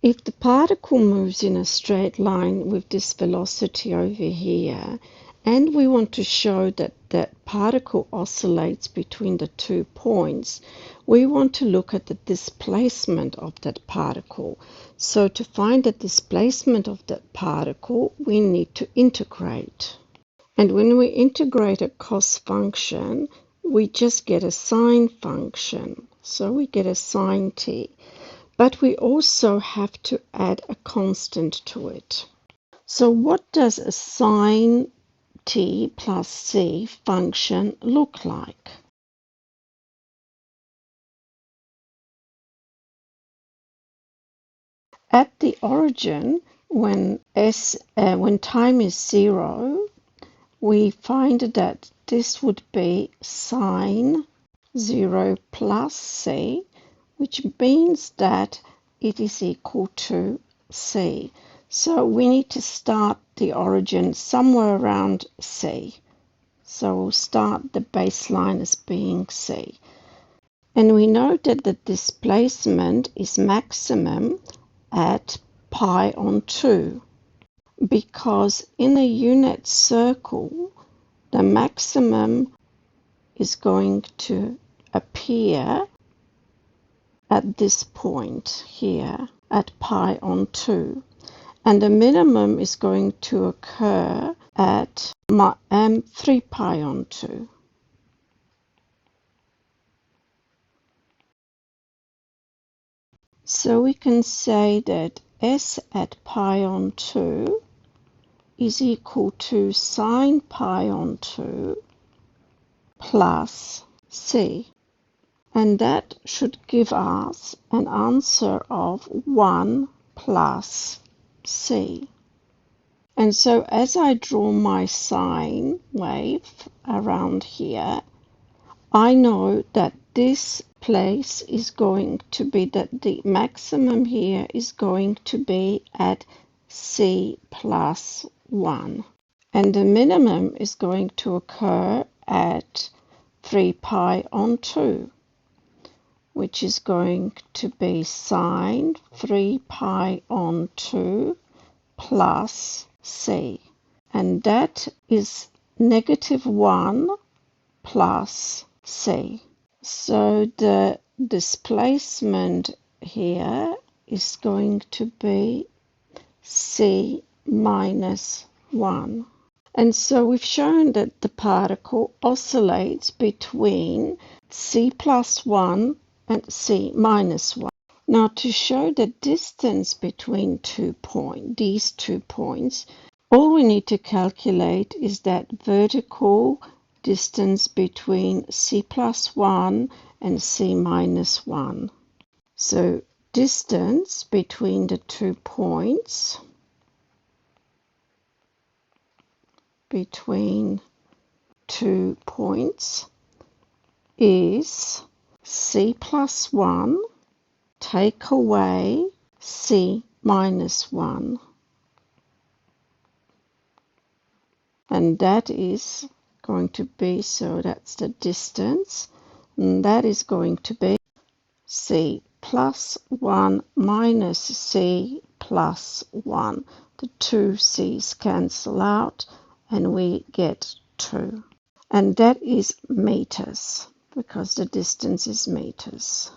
If the particle moves in a straight line with this velocity over here, and we want to show that that particle oscillates between the 2 points, we want to look at the displacement of that particle. So to find the displacement of that particle, we need to integrate. And when we integrate a cos function, we just get a sine function. So we get a sine t. But we also have to add a constant to it. So what does a sine t plus c function look like? At the origin, when time is 0, we find that this would be sine 0 plus c, which means that it is equal to c. So we need to start the origin somewhere around c. So we'll start the baseline as being c. And we know that the displacement is maximum at pi on 2, because in a unit circle, the maximum is going to appear at this point here at pi on 2, and the minimum is going to occur at 3 pi on 2. So we can say that s at pi on 2 is equal to sine pi on 2 plus c. And that should give us an answer of 1 plus c. And so as I draw my sine wave around here, I know that this place is going to be, that the maximum here is going to be at c plus 1. And the minimum is going to occur at 3 pi on 2, which is going to be sine 3 pi on 2 plus c. And that is negative 1 plus c. So the displacement here is going to be c minus 1. And so we've shown that the particle oscillates between c plus 1 and c minus 1. Now to show the distance between these 2 points, all we need to calculate is that vertical distance between c plus 1 and c minus 1. So distance between the 2 points is c plus 1 take away c minus 1. And that is going to be, so that's the distance, and that is going to be c plus 1 minus c plus 1. The two c's cancel out and we get 2. And that is meters, because the distance is meters.